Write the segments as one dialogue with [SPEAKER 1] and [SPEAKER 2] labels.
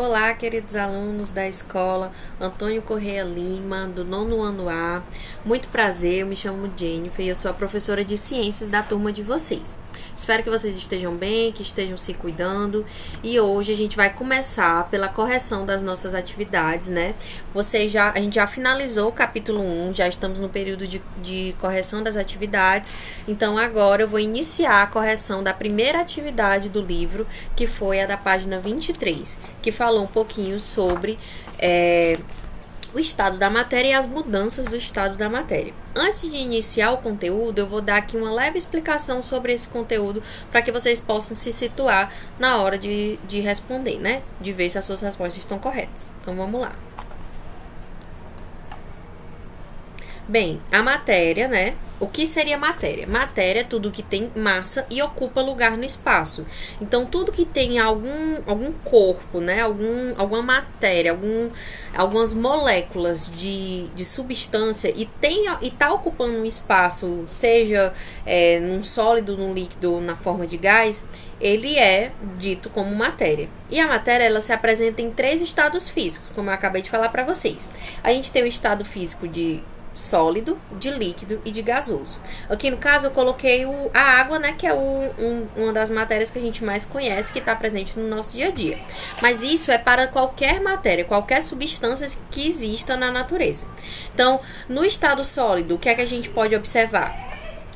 [SPEAKER 1] Olá, queridos alunos da escola Antônio Correia Lima, do 9º ano A. Muito prazer, eu me chamo Jennifer e eu sou a professora de ciências da turma de vocês. Espero que vocês estejam bem, que estejam se cuidando. E hoje a gente vai começar pela correção das nossas atividades, né? A gente já finalizou o capítulo 1, já estamos no período de correção das atividades. Então agora eu vou iniciar a correção da primeira atividade do livro, que foi a da página 23, que falou um pouquinho sobre o estado da matéria e as mudanças do estado da matéria. Antes de iniciar o conteúdo, eu vou dar aqui uma leve explicação sobre esse conteúdo para que vocês possam se situar na hora de responder, né? De ver se as suas respostas estão corretas. Então, vamos lá. Bem, a matéria, né? O que seria matéria? Matéria é tudo que tem massa e ocupa lugar no espaço. Então, tudo que tem algum corpo, né? Alguma matéria, algumas moléculas de substância e está ocupando um espaço, seja num sólido, num líquido, na forma de gás, ele é dito como matéria. E a matéria, ela se apresenta em 3 estados físicos, como eu acabei de falar para vocês. A gente tem o estado físico de sólido, de líquido e de gasoso. Aqui no caso eu coloquei a água, né, que é uma das matérias que a gente mais conhece, que está presente no nosso dia a dia. Mas isso é para qualquer matéria, qualquer substância que exista na natureza. Então, no estado sólido, o que é que a gente pode observar?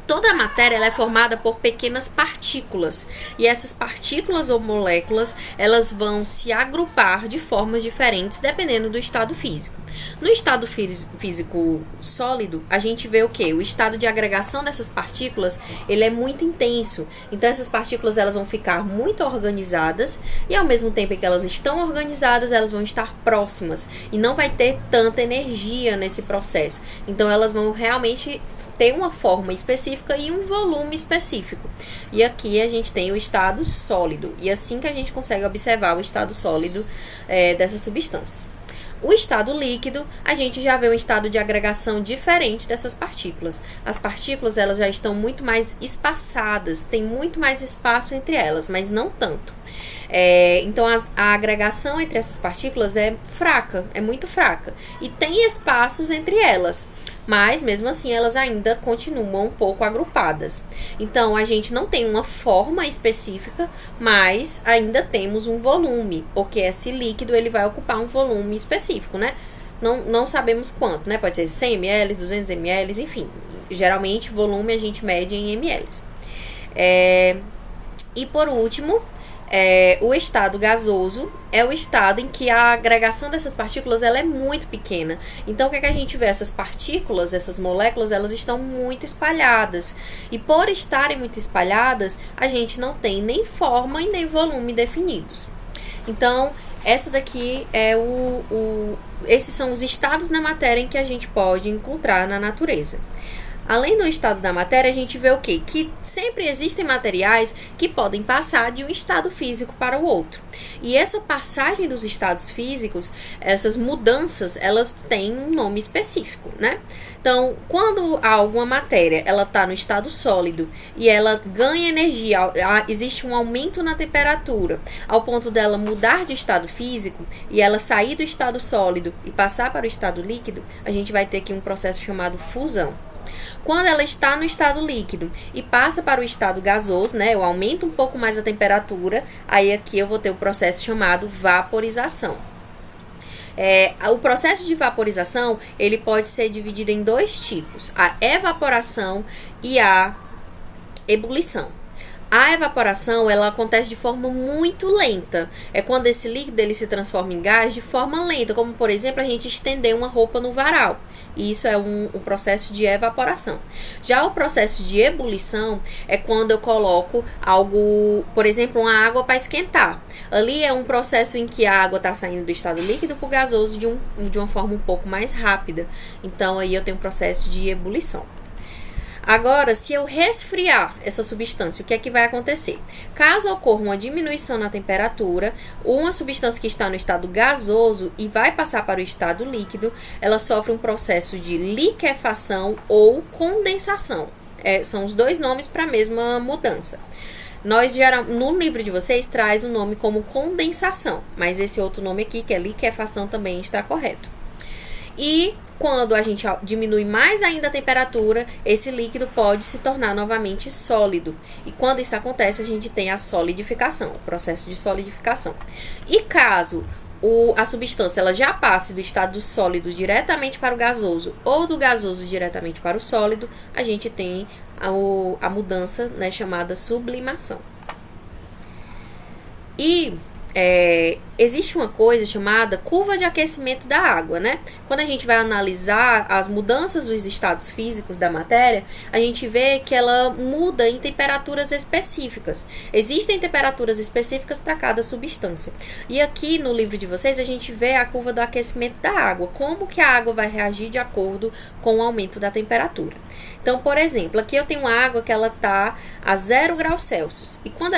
[SPEAKER 1] Toda a matéria ela é formada por pequenas partículas, e essas partículas ou moléculas, elas vão se agrupar de formas diferentes dependendo do estado físico. No estado físico sólido, a gente vê o quê? O estado de agregação dessas partículas, ele é muito intenso. Então essas partículas elas vão ficar muito organizadas e ao mesmo tempo que elas estão organizadas, elas vão estar próximas e não vai ter tanta energia nesse processo. Então elas vão realmente ter uma forma específica e um volume específico. E aqui a gente tem o estado sólido. E assim que a gente consegue observar o estado sólido dessas substâncias. O estado líquido, a gente já vê um estado de agregação diferente dessas partículas. As partículas elas já estão muito mais espaçadas, tem muito mais espaço entre elas, mas não tanto. Então a agregação entre essas partículas é fraca, é muito fraca. E tem espaços entre elas, mas mesmo assim elas ainda continuam um pouco agrupadas. Então a gente não tem uma forma específica, mas ainda temos um volume, porque esse líquido ele vai ocupar um volume específico, né? Não sabemos quanto, né? Pode ser 100 ml, 200 ml, enfim. Geralmente volume a gente mede em ml. E por último, o estado gasoso é o estado em que a agregação dessas partículas ela é muito pequena. Então, o que é que a gente vê? Essas partículas, essas moléculas, elas estão muito espalhadas. E por estarem muito espalhadas, a gente não tem nem forma e nem volume definidos. Então, essa daqui esses são os estados na matéria em que a gente pode encontrar na natureza. Além do estado da matéria, a gente vê o quê? Que sempre existem materiais que podem passar de um estado físico para o outro. E essa passagem dos estados físicos, essas mudanças, elas têm um nome específico, né? Então, quando alguma matéria ela está no estado sólido e ela ganha energia, existe um aumento na temperatura, ao ponto dela mudar de estado físico e ela sair do estado sólido e passar para o estado líquido, a gente vai ter aqui um processo chamado fusão. Quando ela está no estado líquido e passa para o estado gasoso, né, eu aumento um pouco mais a temperatura, aí aqui eu vou ter o processo chamado vaporização. O processo de vaporização, ele pode ser dividido em 2 tipos, a evaporação e a ebulição. A evaporação, ela acontece de forma muito lenta. É quando esse líquido ele se transforma em gás de forma lenta, como por exemplo a gente estender uma roupa no varal. E isso é um processo de evaporação. Já o processo de ebulição é quando eu coloco algo, por exemplo, uma água para esquentar. Ali é um processo em que a água está saindo do estado líquido para o gasoso de uma forma um pouco mais rápida. Então aí eu tenho um processo de ebulição. Agora, se eu resfriar essa substância, o que é que vai acontecer? Caso ocorra uma diminuição na temperatura, uma substância que está no estado gasoso e vai passar para o estado líquido, ela sofre um processo de liquefação ou condensação. São os 2 nomes para a mesma mudança. No livro de vocês traz o nome como condensação, mas esse outro nome aqui, que é liquefação, também está correto. E quando a gente diminui mais ainda a temperatura, esse líquido pode se tornar novamente sólido. E quando isso acontece, a gente tem a solidificação, o processo de solidificação. E caso a substância ela já passe do estado sólido diretamente para o gasoso ou do gasoso diretamente para o sólido, a gente tem a mudança, né, chamada sublimação. E existe uma coisa chamada curva de aquecimento da água, né? Quando a gente vai analisar as mudanças dos estados físicos da matéria, a gente vê que ela muda em temperaturas específicas. Existem temperaturas específicas para cada substância. E aqui no livro de vocês a gente vê a curva do aquecimento da água, como que a água vai reagir de acordo com o aumento da temperatura. Então, por exemplo, aqui eu tenho água que ela está a 0 graus Celsius. E quando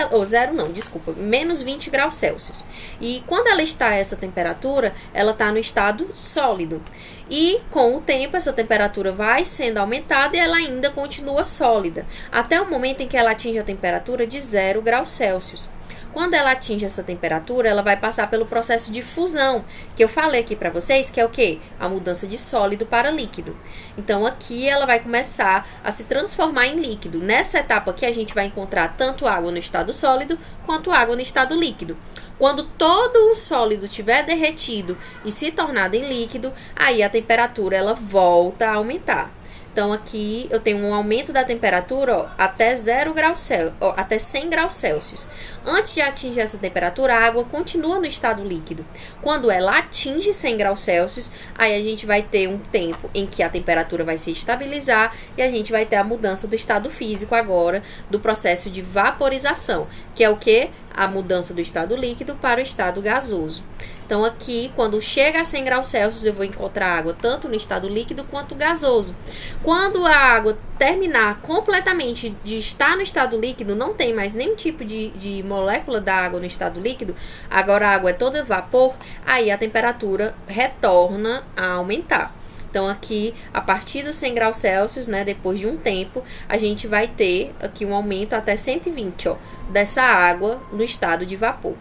[SPEAKER 1] menos 20 graus Celsius. E quando ela está a essa temperatura, ela está no estado sólido. E com o tempo, essa temperatura vai sendo aumentada e ela ainda continua sólida, até o momento em que ela atinge a temperatura de 0 graus Celsius. Quando ela atinge essa temperatura, ela vai passar pelo processo de fusão, que eu falei aqui para vocês, que é o quê? A mudança de sólido para líquido. Então, aqui ela vai começar a se transformar em líquido. Nessa etapa aqui, a gente vai encontrar tanto água no estado sólido, quanto água no estado líquido. Quando todo o sólido estiver derretido e se tornado em líquido, aí a temperatura ela volta a aumentar. Então, aqui eu tenho um aumento da temperatura até 0 graus Celsius, até 100 graus Celsius. Antes de atingir essa temperatura, a água continua no estado líquido. Quando ela atinge 100 graus Celsius, aí a gente vai ter um tempo em que a temperatura vai se estabilizar e a gente vai ter a mudança do estado físico agora, do processo de vaporização, que é o que? A mudança do estado líquido para o estado gasoso. Então, aqui, quando chega a 100 graus Celsius, eu vou encontrar água tanto no estado líquido quanto gasoso. Quando a água terminar completamente de estar no estado líquido, não tem mais nenhum tipo de molécula da água no estado líquido, agora a água é toda vapor, aí a temperatura retorna a aumentar. Então, aqui, a partir dos 100 graus Celsius, né, depois de um tempo, a gente vai ter aqui um aumento até 120, dessa água no estado de vapor.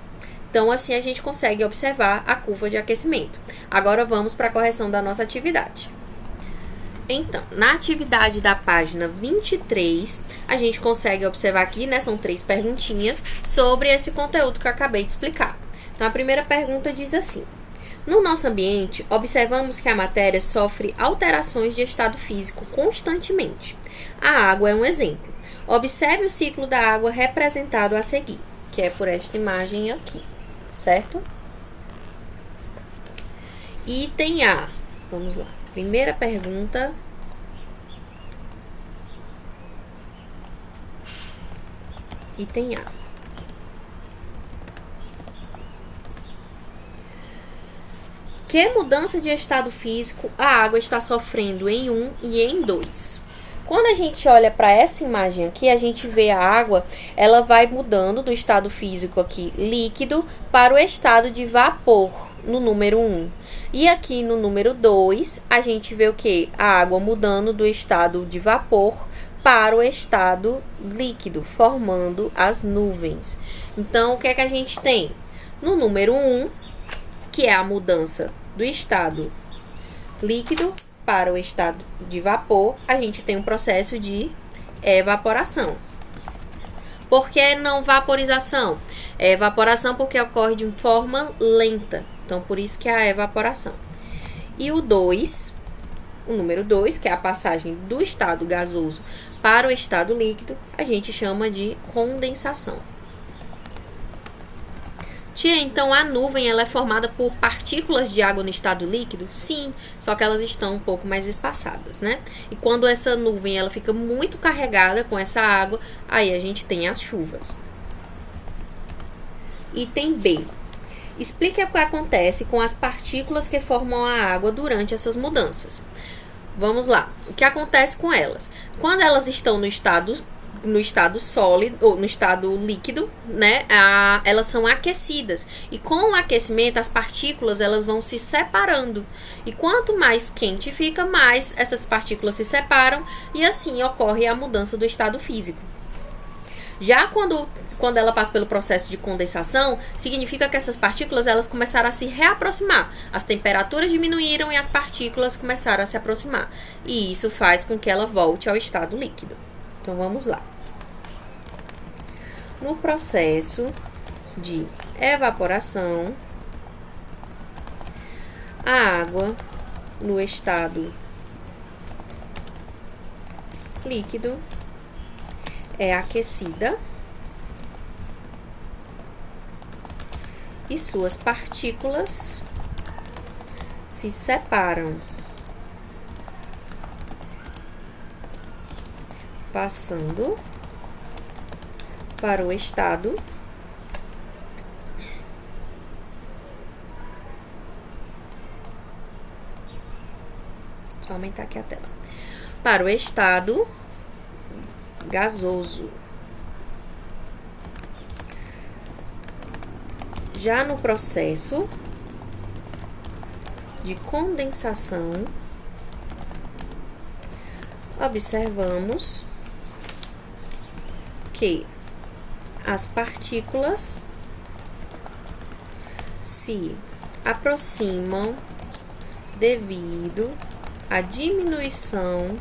[SPEAKER 1] Então, assim, a gente consegue observar a curva de aquecimento. Agora, vamos para a correção da nossa atividade. Então, na atividade da página 23, a gente consegue observar aqui, né, são 3 perguntinhas sobre esse conteúdo que eu acabei de explicar. Então, a primeira pergunta diz assim: no nosso ambiente, observamos que a matéria sofre alterações de estado físico constantemente. A água é um exemplo. Observe o ciclo da água representado a seguir, que é por esta imagem aqui, certo? Item A. Vamos lá. Primeira pergunta. Item A. Que mudança de estado físico a água está sofrendo em 1 e em 2? Quando a gente olha para essa imagem aqui, a gente vê a água, ela vai mudando do estado físico aqui líquido para o estado de vapor no número 1. E aqui no número 2, a gente vê o que? A água mudando do estado de vapor para o estado líquido, formando as nuvens. Então, o que é que a gente tem? No número 1, que é a mudança do estado líquido para o estado de vapor, a gente tem um processo de evaporação. Por que não vaporização? Evaporação porque ocorre de forma lenta. Então, por isso que é a evaporação. E o número 2, que é a passagem do estado gasoso para o estado líquido, a gente chama de condensação. Tia, então a nuvem ela é formada por partículas de água no estado líquido? Sim, só que elas estão um pouco mais espaçadas, né? E quando essa nuvem ela fica muito carregada com essa água, aí a gente tem as chuvas. Item B. Explique o que acontece com as partículas que formam a água durante essas mudanças. Vamos lá. O que acontece com elas? Quando elas estão no estado sólido ou no estado líquido, né, elas são aquecidas e com o aquecimento as partículas elas vão se separando e quanto mais quente fica, mais essas partículas se separam e assim ocorre a mudança do estado físico. Já quando ela passa pelo processo de condensação, significa que essas partículas elas começaram a se reaproximar. As temperaturas diminuíram e as partículas começaram a se aproximar. E isso faz com que ela volte ao estado líquido. Então, vamos lá. No processo de evaporação, a água no estado líquido é aquecida e suas partículas se separam, passando para o estado só aumentar aqui a tela, para o estado gasoso. Já no processo de condensação, observamos que as partículas se aproximam devido à diminuição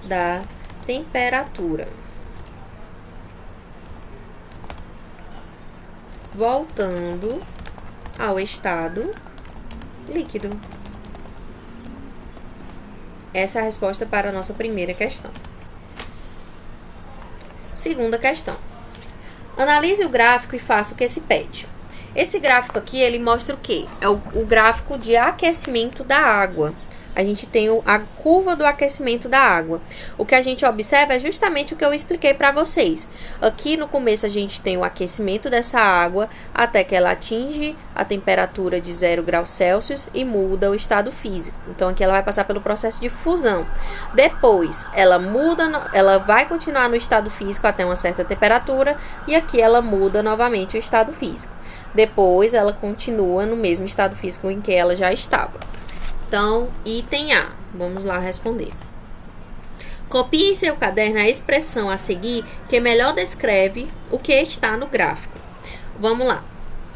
[SPEAKER 1] da temperatura, voltando ao estado líquido. Essa é a resposta para a nossa primeira questão. Segunda questão. Analise o gráfico e faça o que se pede. Esse gráfico aqui, ele mostra o quê? É o gráfico de aquecimento da água. A gente tem a curva do aquecimento da água. O que a gente observa é justamente o que eu expliquei para vocês. Aqui no começo a gente tem o aquecimento dessa água até que ela atinge a temperatura de 0 graus Celsius e muda o estado físico. Então aqui ela vai passar pelo processo de fusão. Depois ela muda, ela vai continuar no estado físico até uma certa temperatura e aqui ela muda novamente o estado físico. Depois ela continua no mesmo estado físico em que ela já estava. Então, item A. Vamos lá responder. Copie em seu caderno a expressão a seguir que melhor descreve o que está no gráfico. Vamos lá.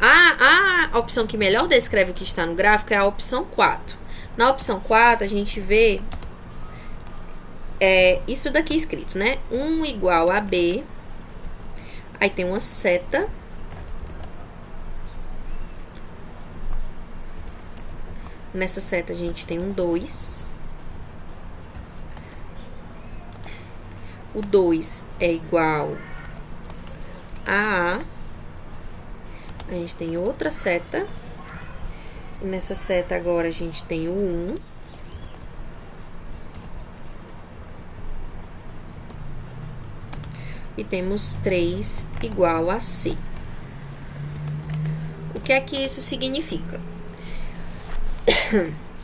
[SPEAKER 1] A opção que melhor descreve o que está no gráfico é a opção 4. Na opção 4, a gente vê isso daqui escrito, né? 1 igual a B. Aí tem uma seta. Nessa seta a gente tem um 2. O 2 é igual a A. A gente tem outra seta. E nessa seta agora a gente tem o 1. E temos 3 igual a C. O que é que isso significa?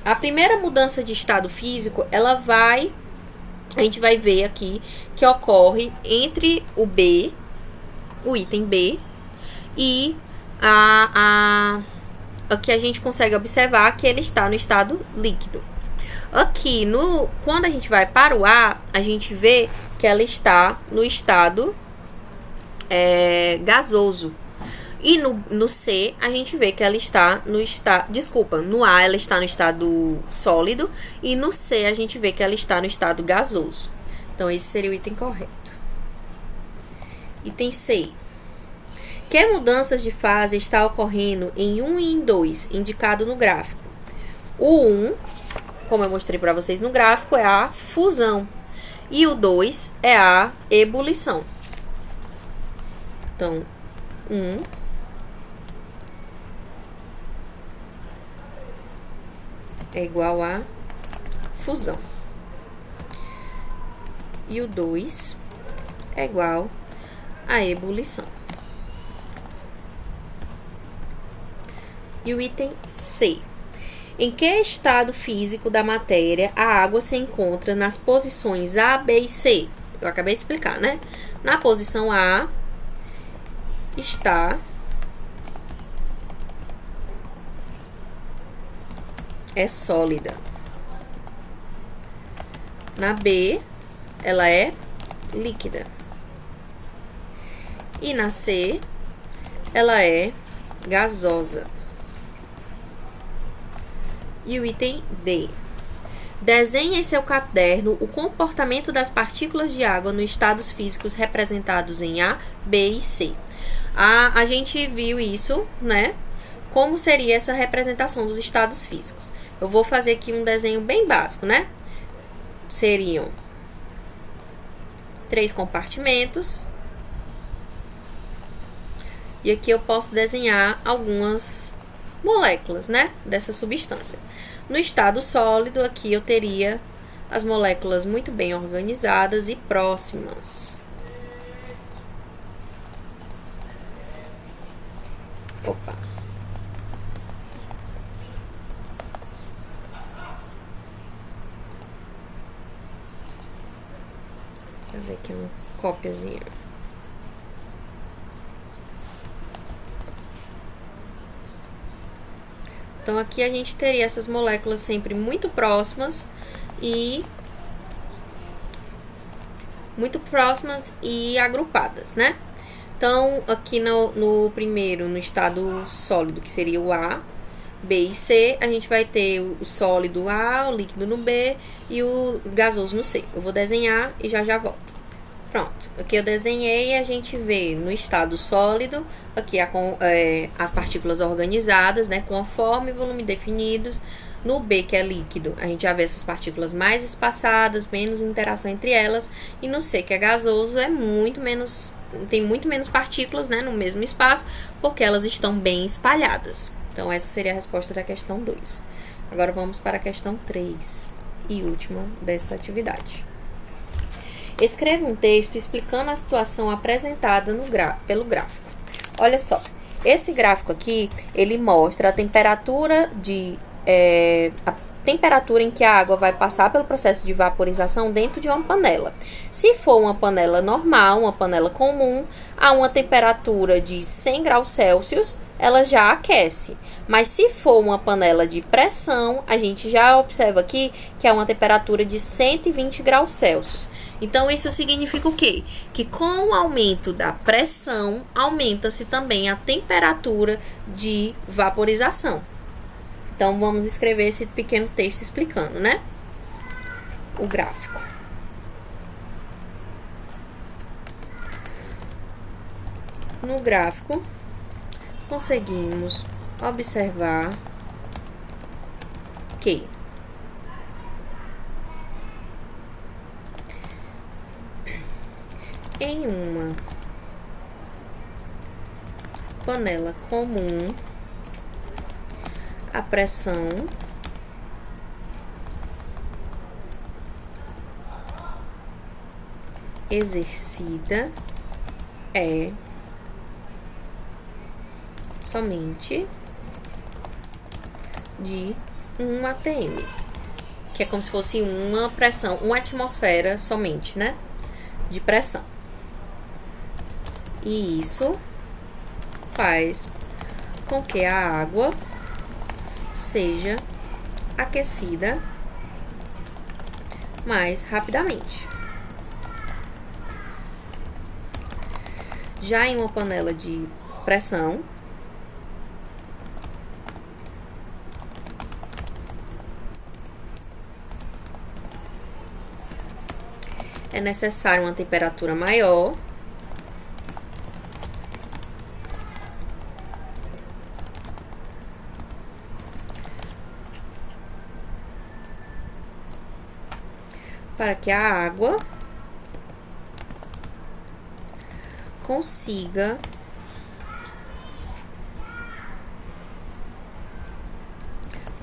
[SPEAKER 1] A primeira mudança de estado físico, a gente vai ver aqui que ocorre entre o item B, e aqui a gente consegue observar que ele está no estado líquido. Aqui, quando a gente vai para o A, a gente vê que ela está no estado gasoso. E no C, a gente vê que ela está no estado... Desculpa, no A ela está no estado sólido. E no C, a gente vê que ela está no estado gasoso. Então, esse seria o item correto. Item C. Que mudanças de fase está ocorrendo em 1 e em 2, indicado no gráfico? O 1, como eu mostrei para vocês no gráfico, é a fusão. E o 2 é a ebulição. Então, 1... é igual a fusão. E o 2 é igual a ebulição. E o item C. Em que estado físico da matéria a água se encontra nas posições A, B e C? Eu acabei de explicar, né? Na posição A está... é sólida. Na B, ela é líquida. E na C, ela é gasosa. E o item D. Desenhe em seu caderno o comportamento das partículas de água nos estados físicos representados em A, B e C. A gente viu isso, né? Como seria essa representação dos estados físicos. Eu vou fazer aqui um desenho bem básico, né? Seriam 3 compartimentos. E aqui eu posso desenhar algumas moléculas, né? Dessa substância. No estado sólido, aqui eu teria as moléculas muito bem organizadas e próximas. Opa! Vou fazer aqui uma cópiazinha. Então, aqui a gente teria essas moléculas sempre muito próximas e agrupadas, né? Então, aqui no primeiro, no estado sólido, que seria o A, B e C, a gente vai ter o sólido A, o líquido no B e o gasoso no C. Eu vou desenhar e já volto. Pronto, aqui eu desenhei e a gente vê no estado sólido, aqui as partículas organizadas, né, com a forma e volume definidos. No B, que é líquido, a gente já vê essas partículas mais espaçadas, menos interação entre elas. E no C, que é gasoso, tem muito menos partículas, né, no mesmo espaço, porque elas estão bem espalhadas. Então, essa seria a resposta da questão 2. Agora, vamos para a questão 3 e última dessa atividade. Escreva um texto explicando a situação apresentada pelo gráfico. Olha só, esse gráfico aqui, ele mostra a temperatura em que a água vai passar pelo processo de vaporização dentro de uma panela. Se for uma panela normal, uma panela comum, a uma temperatura de 100 graus Celsius, ela já aquece. Mas se for uma panela de pressão, a gente já observa aqui que é uma temperatura de 120 graus Celsius. Então, isso significa o quê? Que com o aumento da pressão, aumenta-se também a temperatura de vaporização. Então, vamos escrever esse pequeno texto explicando, né? O gráfico. No gráfico, conseguimos observar que em uma panela comum, a pressão exercida é somente de 1 atm, que é como se fosse uma pressão, uma atmosfera somente, né, de pressão. E isso faz com que a água seja aquecida mais rapidamente. Já em uma panela de pressão, é necessária uma temperatura maior para que a água consiga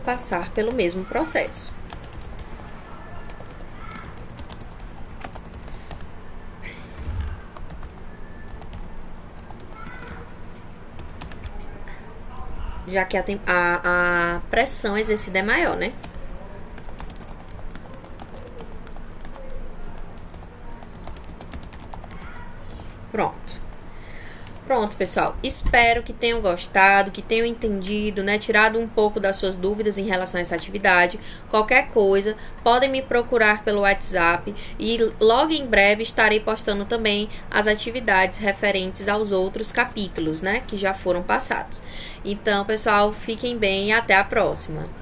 [SPEAKER 1] passar pelo mesmo processo. Já que a pressão exercida é maior, né? Pronto. Pronto, pessoal. Espero que tenham gostado, que tenham entendido, né? Tirado um pouco das suas dúvidas em relação a essa atividade. Qualquer coisa, podem me procurar pelo WhatsApp e logo em breve estarei postando também as atividades referentes aos outros capítulos, né? Que já foram passados. Então, pessoal, fiquem bem e até a próxima.